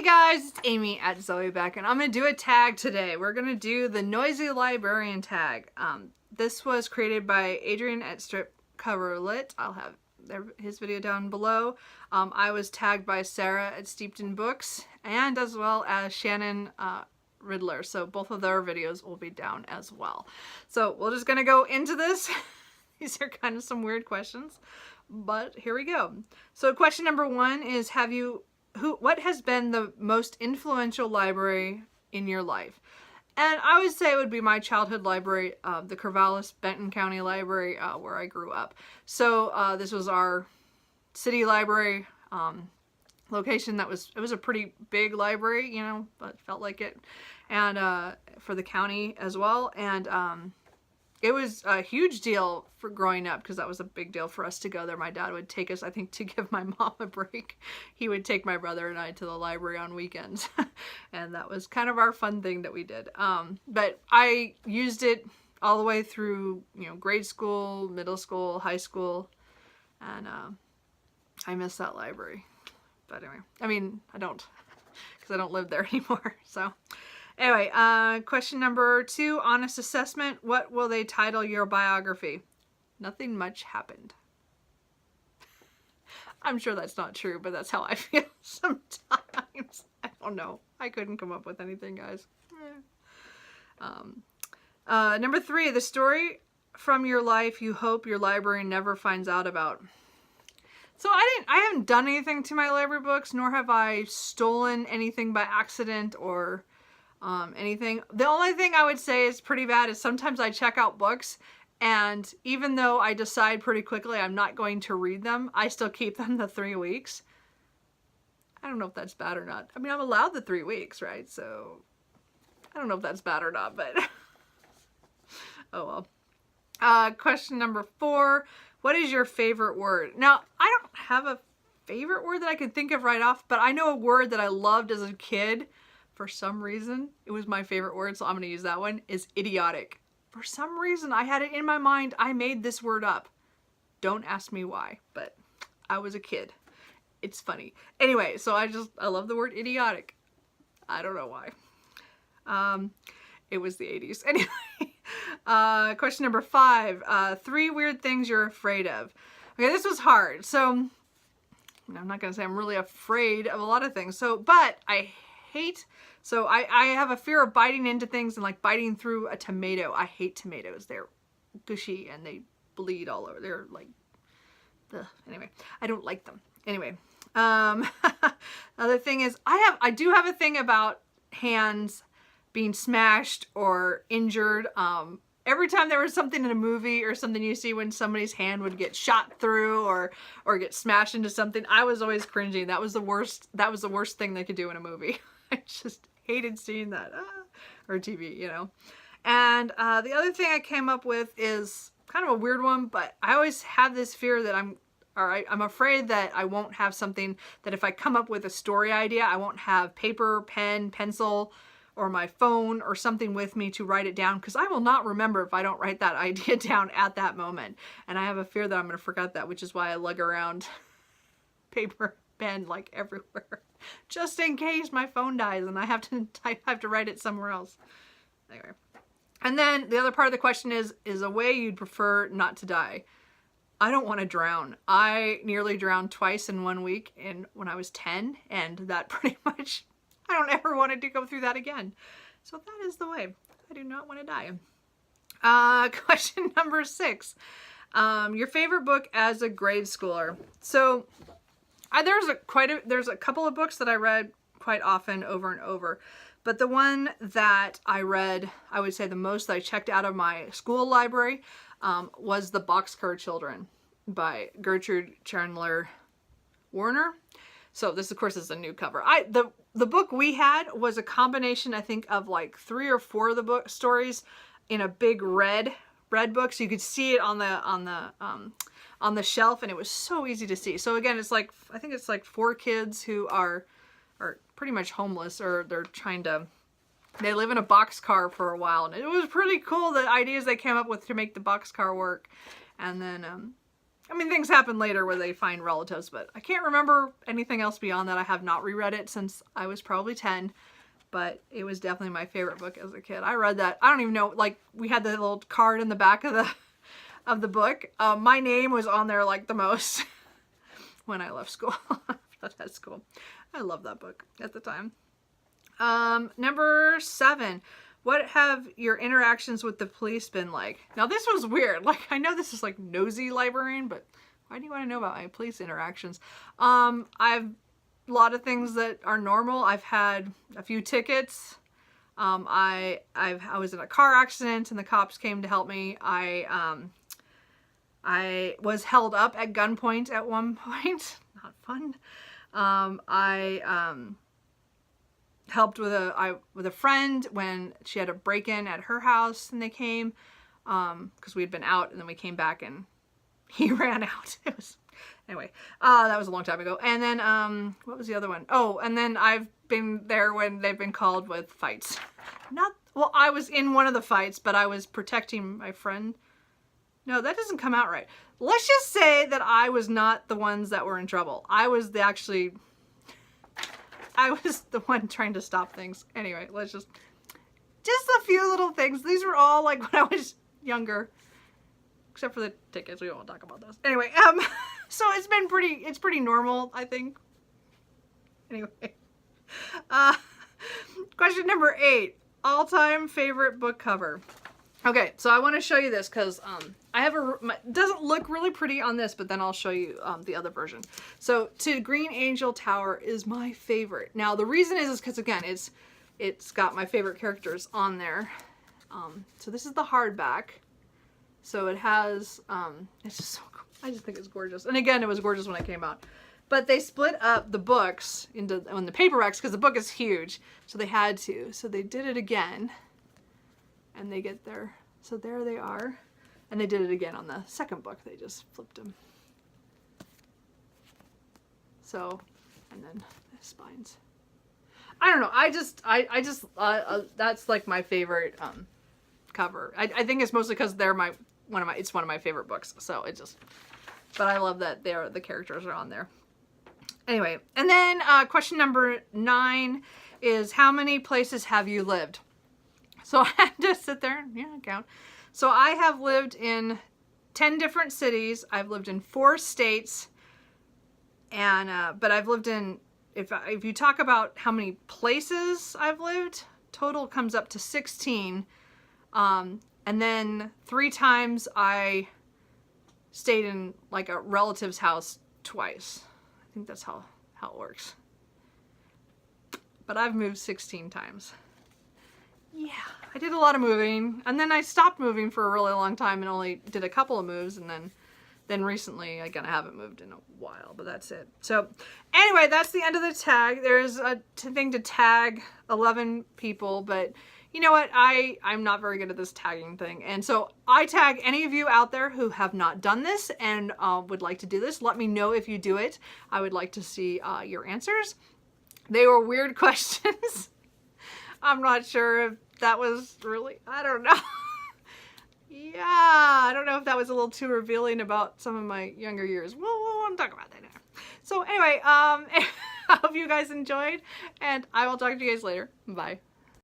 guys, it's Amy at Zoe Beck, and I'm going to do a tag today. We're going to do the Nosey Librarian Tag. This was created by Adrian at Strip Cover Lit. I'll have his video down below. I was tagged by Sarah at Steeped in Books, and as well as Shannon Riddler. So both of their videos will be down as well. So we're just going to go into this. These are kind of some weird questions, but here we go. So question number one is, what has been the most influential library in your life? And I would say it would be my childhood library, the Corvallis Benton County Library, where I grew up. So this was our city library location. It was a pretty big library, you know, but felt like it, and for the county as well. And it was a huge deal for growing up because that was a big deal for us to go there. My dad would take us, I think, to give my mom a break. He would take my brother and I to the library on weekends. And that was kind of our fun thing that we did. But I used it all the way through, you know, grade school, middle school, high school. And I miss that library. But anyway, I mean, I don't, because I don't live there anymore. So anyway, question number two, honest assessment. What will they title your biography? Nothing much happened. I'm sure that's not true, but that's how I feel sometimes. I don't know. I couldn't come up with anything, guys. Number three, the story from your life you hope your librarian never finds out about. So I haven't done anything to my library books, nor have I stolen anything by accident or anything. The only thing I would say is pretty bad is sometimes I check out books, and even though I decide pretty quickly I'm not going to read them, I still keep them the 3 weeks. I don't know if that's bad or not. I mean, I'm allowed the 3 weeks, right? So I don't know if that's bad or not, but oh well. Question number four, what is your favorite word? Now, I don't have a favorite word that I can think of right off, but I know a word that I loved as a kid. For some reason, it was my favorite word, so I'm going to use that one, is idiotic. For some reason, I had it in my mind. I made this word up. Don't ask me why, but I was a kid. It's funny. Anyway, so I love the word idiotic. I don't know why. It was the 80s. Anyway, question number five, 3 weird things you're afraid of. Okay, this was hard. So I'm not going to say I'm really afraid of a lot of things. So, but I have a fear of biting into things and like biting through a tomato. I hate tomatoes. They're gushy and they bleed all over. They're like, ugh. Anyway, I don't like them. Anyway, other thing is I do have a thing about hands being smashed or injured. Every time there was something in a movie or something you see when somebody's hand would get shot through or get smashed into something, I was always cringing. That was the worst thing they could do in a movie. I just hated seeing that, or TV, you know. And the other thing I came up with is kind of a weird one, but I always have this fear that I'm afraid that I won't have something, that if I come up with a story idea, I won't have paper, pen, pencil, or my phone or something with me to write it down, because I will not remember if I don't write that idea down at that moment. And I have a fear that I'm going to forget that, which is why I lug around paper, pen, like everywhere, just in case my phone dies and I have to write it somewhere else. Anyway. And then the other part of the question is a way you'd prefer not to die. I don't want to drown. I nearly drowned twice in 1 week when I was 10, and that pretty much, I don't ever want to go through that again. So that is the way. I do not want to die. Question number 6. Your favorite book as a grade schooler. So there's a couple of books that I read quite often over and over, but the one that I read, I would say the most that I checked out of my school library, was The Boxcar Children by Gertrude Chandler Warner. So this, of course, is a new cover. The book we had was a combination, I think, of like 3 or 4 of the book stories in a big red book, so you could see it on the shelf, and it was so easy to see. So again, it's like, I think it's like 4 kids who are pretty much homeless, or they live in a boxcar for a while, and it was pretty cool, the ideas they came up with to make the boxcar work. And then I mean, things happen later where they find relatives, but I can't remember anything else beyond that. I have not reread it since I was probably 10, but it was definitely my favorite book as a kid. I read that. I don't even know, like, we had the little card in the back of the book. My name was on there like the most when I left school. That's cool. I love that book at the time. Number 7. What have your interactions with the police been like? Now this was weird. Like, I know this is like Nosey Librarian, but why do you want to know about my police interactions? I've a lot of things that are normal. I've had a few tickets. I was in a car accident and the cops came to help me. I was held up at gunpoint at one point. Not fun. I helped with a friend when she had a break-in at her house and they came because we had been out and then we came back and he ran out. It was, anyway, that was a long time ago. And then what was the other one? Oh, and then I've been there when they've been called with fights. Well, I was in one of the fights, but I was protecting my friend. No, that doesn't come out right. Let's just say that I was not the ones that were in trouble. I was the one trying to stop things. Anyway, just a few little things. These were all like when I was younger, except for the tickets. We won't talk about those. Anyway, so it's pretty normal, I think. Anyway, question number 8, all-time favorite book cover. Okay, so I want to show you this because I have it doesn't look really pretty on this, but then I'll show you the other version. So To Green Angel Tower is my favorite. Now the reason is because again, it's got my favorite characters on there. So this is the hardback. So it has, it's just so cool. I just think it's gorgeous. And again, it was gorgeous when it came out. But they split up the books into the paperbacks because the book is huge. So they had to. So they did it again. And they get there. So there they are. And they did it again on the second book. They just flipped them. So, and then the spines. I don't know. I just that's like my favorite cover. I think it's mostly because they're it's one of my favorite books. So but I love that the characters are on there. Anyway, and then question number 9 is how many places have you lived? So I had to sit there and count. So I have lived in 10 different cities. I've lived in 4 states. And but I've lived in, if you talk about how many places I've lived, total comes up to 16. And then 3 times I stayed in like a relative's house twice. I think that's how it works. But I've moved 16 times. Yeah, I did a lot of moving, and then I stopped moving for a really long time and only did a couple of moves, and then recently, again, I haven't moved in a while, but that's it. So anyway, that's the end of the tag. There's a thing to tag 11 people, but you know what? I'm not very good at this tagging thing, and so I tag any of you out there who have not done this and would like to do this. Let me know if you do it. I would like to see your answers. They were weird questions. I'm not sure if that was really, I don't know. Yeah, I don't know if that was a little too revealing about some of my younger years. We won't talk about that now. So anyway, I hope you guys enjoyed, and I will talk to you guys later. Bye.